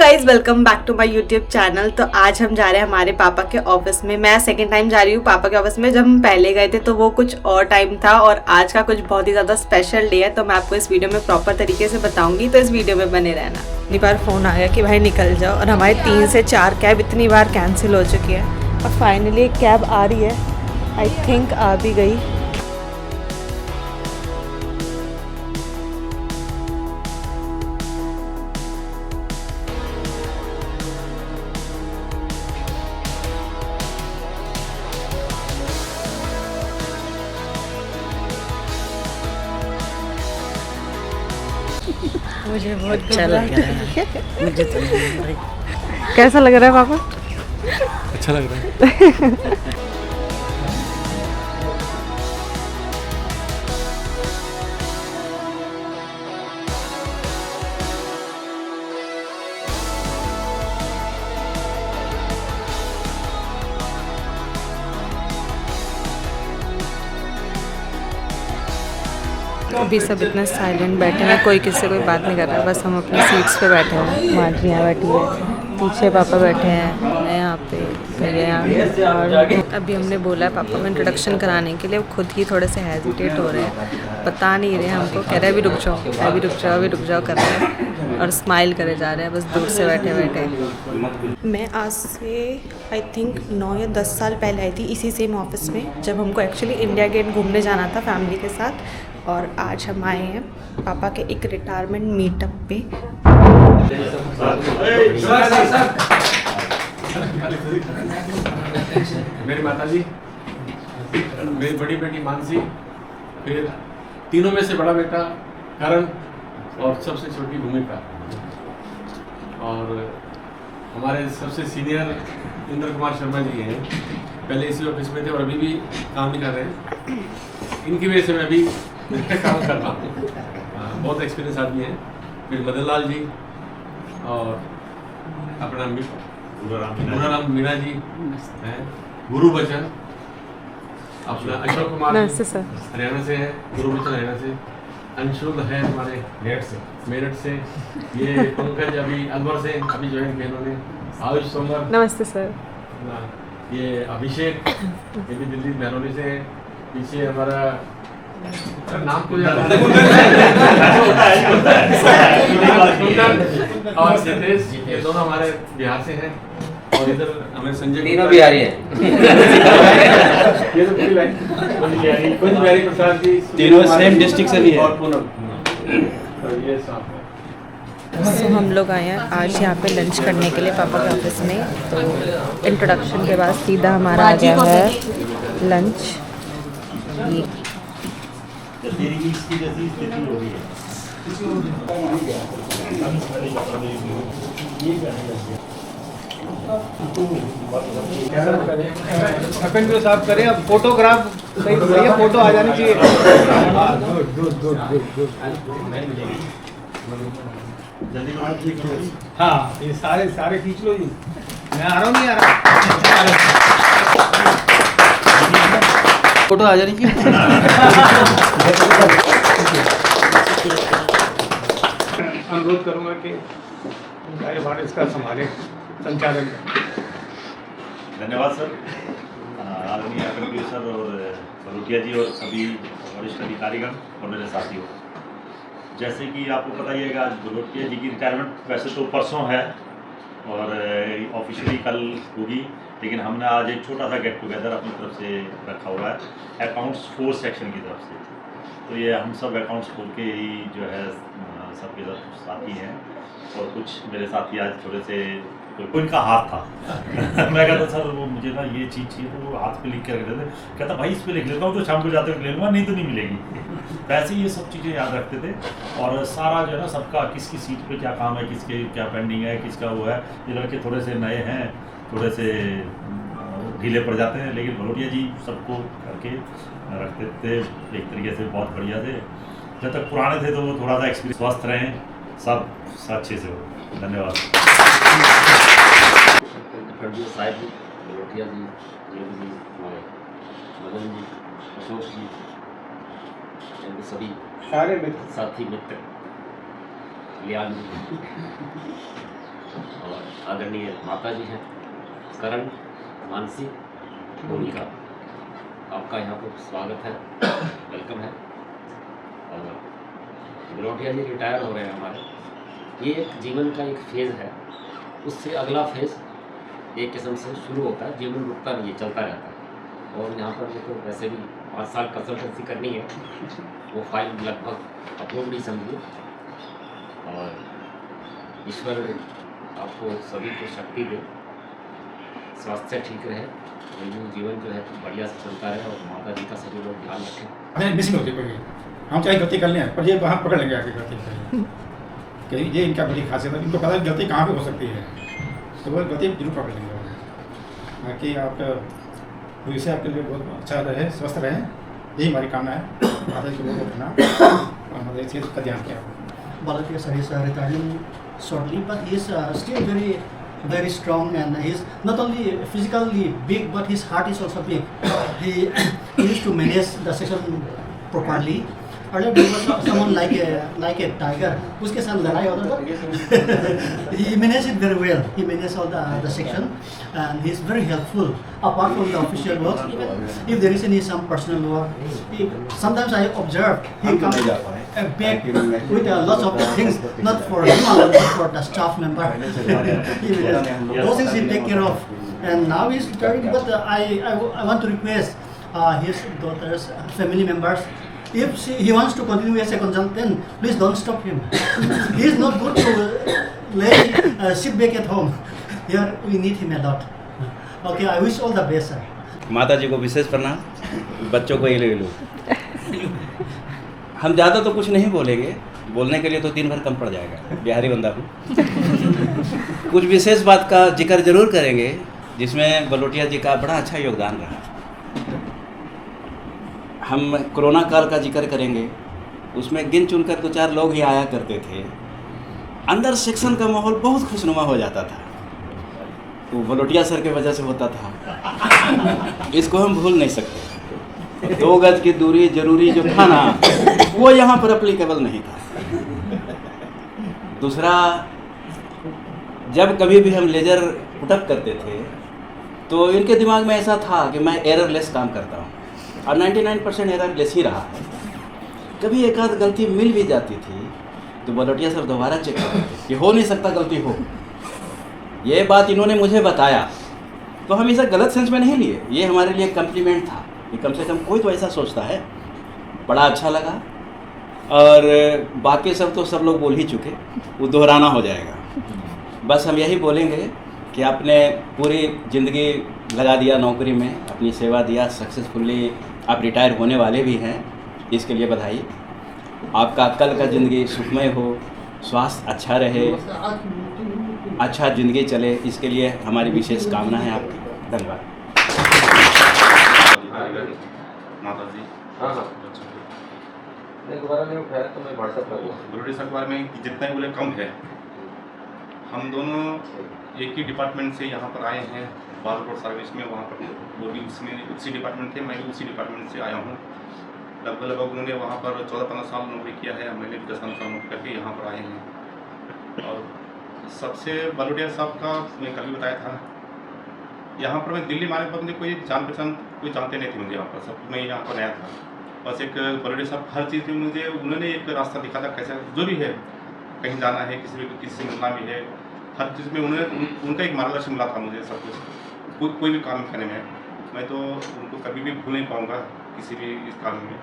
Guys welcome back to my YouTube channel. तो आज हम जा रहे हैं हमारे पापा के ऑफिस में। मैं सेकंड टाइम जा रही हूँ पापा के ऑफिस में। जब हम पहले गए थे तो वो कुछ और टाइम था और आज का कुछ बहुत ही ज़्यादा स्पेशल डे है, तो मैं आपको इस वीडियो में प्रॉपर तरीके से बताऊंगी, तो इस वीडियो में बने रहना। इतनी बार फ़ोन आ गया कि भाई निकल जाओ, और हमारी 3 से 4 कैब इतनी बार कैंसिल हो चुकी है और फाइनली एक कैब आ रही है। आई थिंक आ भी गई। मुझे बहुत अच्छा लग रहा है। मुझे तो नहीं भाई। कैसा लग रहा है पापा? अच्छा लग रहा है। अभी सब इतना साइलेंट बैठे हैं, कोई किसी से कोई बात नहीं कर रहा है, बस हम अपनी सीट्स पे बैठे हैं। मार्जी यहाँ बैठी है, पीछे पापा बैठे हैं, मैं यहाँ पे, भैया यहाँ। और अभी हमने बोला है पापा को इंट्रोडक्शन कराने के लिए, वो खुद ही थोड़े से हेजिटेट हो रहे हैं, बता नहीं रहे हमको, कह रहे हैं अभी रुक जाओ, अभी रुक जाओ, अभी रुक जाओ कर रहे हैं और स्माइल करे जा रहे हैं बस दूर से बैठे बैठे। मैं आज से आई थिंक 9 या 10 साल पहले आई थी इसी सेम ऑफिस में, जब हमको एक्चुअली इंडिया गेट घूमने जाना था फैमिली के साथ। और आज हम आए हैं पापा के एक रिटायरमेंट मीटअप पे। मेरी माता जी, मेरी बड़ी बेटी मानसी, फिर तीनों में से बड़ा बेटा करण और सबसे छोटी भूमिका, और हमारे सबसे सीनियर इंद्र कुमार शर्मा जी हैं। पहले इसी ऑफिस में थे और अभी भी काम नहीं कर रहे हैं। इनकी वजह से मैं अभी काम कर रहा हूँ। बहुत एक्सपीरियंस आदमी है। फिर मदन लाल जी और अपना गुराराम मीणा जी हैं, गुरु बचन, अपना अशोक कुमार हरियाणा से है, गुरु बचन हरियाणा से, अंशुल है हमारे मेरठ से, ये पंकज अभी अलवर से अभी ज्वाइन किया इन्होंने, आयुष सोमर, नमस्ते सर, ये अभिषेक ये भी दिल्ली महरौली से है, पीछे हमारा नाम को और सिद्धेश, ये दोनों हमारे बिहार से हैं। और इधर हमें संजय तीनों बिहारी हैं। ये तो पूरी लाइन कुछ बिहारी प्रसाद जी, तीनों सेम डिस्ट्रिक्ट से भी है। और पूनम, तो ये साफ है। तो हम लोग आए हैं आज यहाँ पे लंच करने के लिए पापा के ऑफिस में। तो इंट्रोडक्शन के बाद सीधा हमारा आ गया है लंच। ढक्कन को साफ करें। अब फोटोग्राफ सही भैया, फोटो आ जानी चाहिए। हाँ, ये सारे खींच लो जी। मैं आ रहा हूँ, नहीं आ रहा, फोटो आ जानी चाहिए। अनुरोध करूंगा कि कार्यभार इसका संभाले, संचालन करें। धन्यवाद सर, आदरणीय प्रोड्यूसर और बलोटिया जी और सभी वरिष्ठ अधिकारीगण और मेरे साथियों। जैसे कि आपको पता ही है, आज बलोटिया जी की रिटायरमेंट वैसे तो परसों है और ऑफिशियली कल होगी, लेकिन हमने आज एक छोटा सा गेट टुगेदर अपनी तरफ से रखा हुआ है अकाउंट्स 4 सेक्शन की तरफ से। तो ये हम सब अकाउंट्स खोल के ही जो है सबके साथी हैं, और कुछ मेरे साथी आज थोड़े से कोई इनका हाथ था मैं कहता सर वो मुझे ना ये चीज़ चाहिए, तो वो हाथ पे लिख के रख देते, कहता भाई इस पे लिख लेता हूँ तो शाम को जाते हुए ले लूँगा, नहीं तो नहीं मिलेगी। वैसे ये सब चीज़ें याद रखते थे, और सारा जो है ना सबका किसकी सीट पे क्या काम है, किसके क्या पेंडिंग है, किसका वो है। ये लड़के थोड़े से नए हैं, थोड़े से ढीले पड़ जाते हैं, लेकिन बलोटिया जी सबको करके रखते थे एक तरीके से बहुत बढ़िया थे। जब तक पुराने थे तो वो थोड़ा सा एक्सपीरियंस, स्वस्थ रहें सब अच्छे से हो। धन्यवाद। साहिब जी, बलोटिया जी, जीव जी, हमारे मदन जी, अशोक जी, सभी सारे मित्र, साथी मित्र, लियान जी आदरणीय माता जी हैं, करण, मानसी, भूमिका, आपका यहाँ पर स्वागत है, वेलकम है। और बलोटिया जी रिटायर हो रहे हैं हमारे। ये एक जीवन का एक फेज़ है, उससे अगला फेज़ एक किस्म से शुरू होता है। जीवन रुकता नहीं है, चलता रहता है। और यहाँ पर मुझे वैसे भी 5 साल कंसल्टेंसी करनी है, वो फाइल लगभग अप्रूव नहीं समझिए। और ईश्वर आपको सभी को शक्ति दे, स्वास्थ्य ठीक रहे, जीवन जो है बढ़िया से चलता रहे और माता जी का सभी लोग ध्यान रखें। नहीं मिसिंग होती कोई, हम चाहे गलती कर लें पर ये वहाँ पकड़ लेंगे आके गलती करें कि ये इनका बड़ी खासियत है, इनको पता है गलती कहाँ पे हो सकती है, तो वो गलती जरूर पकड़ लेंगे। बाकी आपका भविष्य आपके लिए बहुत अच्छा रहे, स्वस्थ रहे, यही हमारी कामना है। माता जी को बहुत रखना और हमारे इस चीज़ का ध्यान किया। Balatia sir is retiring shortly, but he is still very strong, and he is not only physically big, but his heart is also big. He used to manage the session properly. Earlier there was someone like a tiger. उसके साथ लड़ाई होता था. He managed it very well. He managed all the section, and he is very helpful. Apart from the official work, even if there is some personal work, sometimes I observe he comes back with lots of things, not for him alone, but for the staff member. Those things he take care of, and now he's retiring. But I want to request his daughter's family members. If he wants to continue as a consultant, please don't stop him. He is not good to sit back at home. Here we need him a lot. Okay, I wish all the best, sir. माता जी को विशेष प्रणाम, बच्चों को ये ले लो। हम ज़्यादा तो कुछ नहीं बोलेंगे, बोलने के लिए तो दिन भर कम पड़ जाएगा, बिहारी बंदा हूँ। कुछ विशेष बात का जिक्र जरूर करेंगे, जिसमें बलोटिया जी का बड़ा अच्छा योगदान रहा। हम कोरोना काल का जिक्र करेंगे, उसमें गिन चुनकर 2-4 लोग ही आया करते थे। अंदर सेक्शन का माहौल बहुत खुशनुमा हो जाता था, तो बलोटिया सर के वजह से होता था। इसको हम भूल नहीं सकते। 2 गज की दूरी जरूरी जो था ना, वो यहाँ पर एप्लीकेबल नहीं था। दूसरा, जब कभी भी हम लेजर पुटअप करते थे तो इनके दिमाग में ऐसा था कि मैं एररलेस काम करता हूँ, और 99% एररलेस ही रहा है। कभी एक आध गलती मिल भी जाती थी तो बलोटिया सर दोबारा चेक करते थे कि हो नहीं सकता गलती हो। ये बात इन्होंने मुझे बताया तो हम इसे गलत सेंस में नहीं लिए, ये हमारे लिए कम्प्लीमेंट था कि कम से कम कोई तो ऐसा सोचता है। बड़ा अच्छा लगा। और बाकी सब तो सब लोग बोल ही चुके, वो दोहराना हो जाएगा। बस हम यही बोलेंगे कि आपने पूरी ज़िंदगी लगा दिया नौकरी में, अपनी सेवा दिया, सक्सेसफुली आप रिटायर होने वाले भी हैं, इसके लिए बधाई। आपका कल का ज़िंदगी सुखमय हो, स्वास्थ्य अच्छा रहे, अच्छा ज़िंदगी चले, इसके लिए हमारी विशेष कामना है आपकी। धन्यवाद। माता जी, हाँ हाँ, नहीं दोबारा नहीं उठाया तो मैं व्हाट्सएप कर दूँगा। बलोटिया सर के बारे में जितना ही बोले कम है। हम दोनों एक ही डिपार्टमेंट से यहाँ पर आए हैं, बार रोड सर्विस में। वहाँ पर वो भी उसी डिपार्टमेंट थे, मैं भी उसी डिपार्टमेंट से आया हूँ। लगभग उन्होंने वहाँ पर 14-15 साल नौकरी किया है, मैंने भी 10 साल नौकरी करके यहाँ पर आए हैं। और सबसे बलोटिया साहब का मैं कल भी बताया था, यहाँ पर मैं दिल्ली मारे पर मुझे कोई जान पहचान कोई जानते नहीं थे मुझे यहाँ पर, सब मैं यहाँ पर नया था। बस एक बलोटिया साहब हर चीज़ में मुझे उन्होंने एक रास्ता दिखा था, कैसे जो भी है, कहीं जाना है, किसी से मिलना भी है, हर चीज़ में उनका एक मार्गदर्शन मिला था मुझे। सब कुछ कोई भी काम करने में मैं तो उनको कभी भी भूल नहीं पाऊँगा किसी भी इस काम में।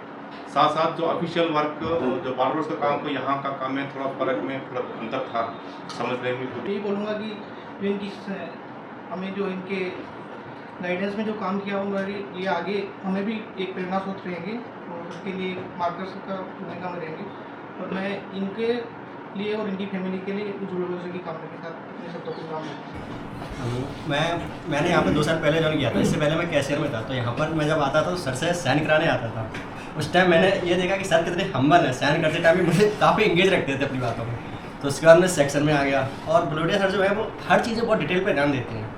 साथ साथ जो ऑफिशियल वर्क, जो बार रोड का काम को यहाँ का काम में थोड़ा फर्क में थोड़ा अंतर था समझने में। यही बोलूँगा कि जो इनकी हमें जो इनके गाइडेंस में जो काम किया उन्होंने ये आगे हमें भी एक प्रेरणा स्रोत रहेंगे और उसके लिए मार्गदर्शक का भूमिका में रहेंगे। और मैं इनके लिए और इनकी फैमिली के लिए जुड़े हुए की कामना के साथ अपने शब्दों को काम। मैंने यहाँ पर 2 साल पहले ज्वाइन किया था। इससे पहले मैं कैशियर में था, तो यहाँ पर मैं जब आता था तो सर से साइन कराने आता था। उस टाइम मैंने ये देखा कि सर कितने हम्बल है, साइन करते टाइम भी मुझे काफ़ी इंगेज रखते थे अपनी बातों में। तो उसके बाद मैं सेक्शन में आ गया, और बलोटिया सर जो है वो हर चीज़ बहुत डिटेल पे ध्यान देते हैं।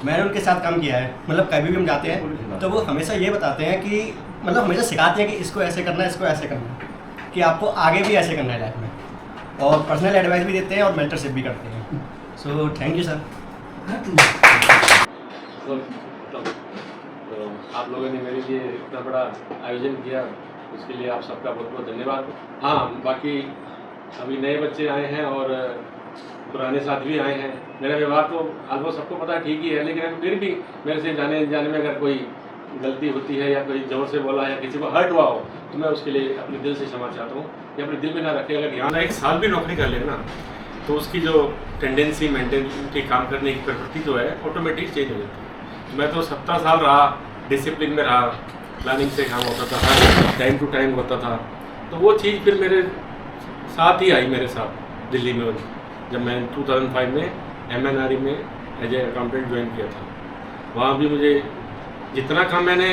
मैंने उनके साथ काम किया है, मतलब कभी भी हम जाते हैं तो वो हमेशा ये बताते हैं कि मतलब हमेशा सिखाते हैं कि इसको ऐसे करना है, इसको ऐसे करना है, कि आपको आगे भी ऐसे करना है लाइफ में। और पर्सनल एडवाइस भी देते हैं और मेंटरशिप भी करते हैं। So thank you sir. तो आप लोगों ने मेरे लिए इतना बड़ा आयोजन किया, उसके लिए आप सबका बहुत बहुत धन्यवाद। हाँ, बाकी अभी नए बच्चे आए हैं और पुराने साथी भी आए हैं। मेरा व्यवहार तो ऑलमोस्ट सबको पता है ठीक ही है, लेकिन फिर भी मेरे से जाने में अगर कोई गलती होती है या कोई जोर से बोला या किसी को हर्ट हुआ हो तो मैं उसके लिए अपने दिल से क्षमा चाहता हूँ। या अपने दिल में ना रखे, अगर यहाँ 1 साल भी नौकरी कर लेना तो उसकी जो टेंडेंसी मेंटेलिटी काम करने की प्रवृत्ति जो है ऑटोमेटिक चेंज हो जाती है। मैं तो 17 साल रहा, डिसिप्लिन में रहा, प्लानिंग से काम होता था, हर टाइम टू टाइम होता था। तो वो चीज़ फिर मेरे साथ ही आई मेरे साथ दिल्ली में, जब मैं 2005 में MNRE में एज ए अकाउंटेंट ज्वाइन किया था। वहाँ भी मुझे जितना काम मैंने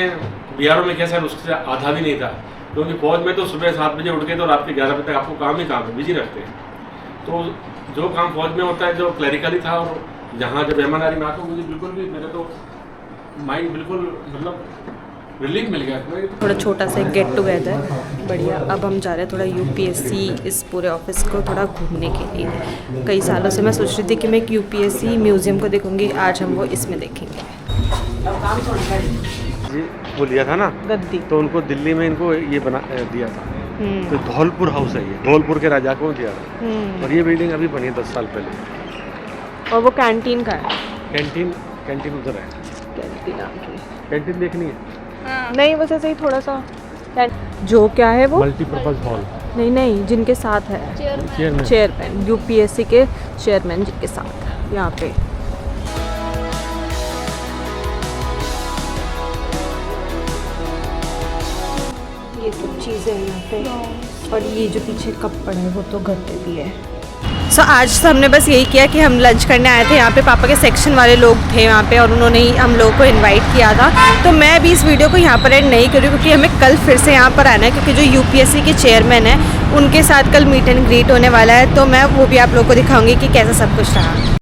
BRO में किया सर उससे आधा भी नहीं था, क्योंकि फौज में तो सुबह 7 बजे उठ के तो रात के 11 बजे तक आपको काम ही काम है, बिजी रखते हैं। तो जो काम फौज में होता है जो क्लरिकल ही था, और जहाँ जब MNRE में आता हूँ मुझे बिल्कुल भी, मेरा तो माइंड बिल्कुल मतलब रिलीफ मिल गया। थोड़ा छोटा सा गेट टुगेदर, बढ़िया। अब हम जा रहे हैं थोड़ा UPSC इस पूरे ऑफिस को थोड़ा घूमने के लिए। कई सालों से मैं सोच रही थी कि मैं एक UPSC म्यूज़ियम को देखूंगी, आज हम वो इसमें देखेंगे। जी वो लिया था ना गद्दी, तो उनको दिल्ली में इनको ये बना दिया था, तो धौलपुर हाउस है ये, धौलपुर के राजा को दिया था। और ये बिल्डिंग अभी बनी है 10 साल पहले। और वो कैंटीन का है, कैंटीन उधर है। कैंटीन देखनी है? नहीं बस ऐसे ही थोड़ा सा जो क्या है वो मल्टीपर्पज़ हॉल। नहीं जिनके साथ है चेयरमैन UPSC के चेयरमैन जिनके साथ यहाँ पे। ये सब चीज़ें हैं यहाँ पे, और ये जो पीछे कपड़ है वो तो गद्दे भी है। सो आज तो हमने बस यही किया कि हम लंच करने आए थे यहाँ पे, पापा के सेक्शन वाले लोग थे यहाँ पे और उन्होंने ही हम लोगों को इनवाइट किया था। तो मैं भी इस वीडियो को यहाँ पर एंड नहीं करूँ, क्योंकि हमें कल फिर से यहाँ पर आना है, क्योंकि जो UPSC के चेयरमैन हैं उनके साथ कल मीट एंड ग्रीट होने वाला है। तो मैं वो भी आप लोगों को दिखाऊंगी कि कैसा सब कुछ रहा।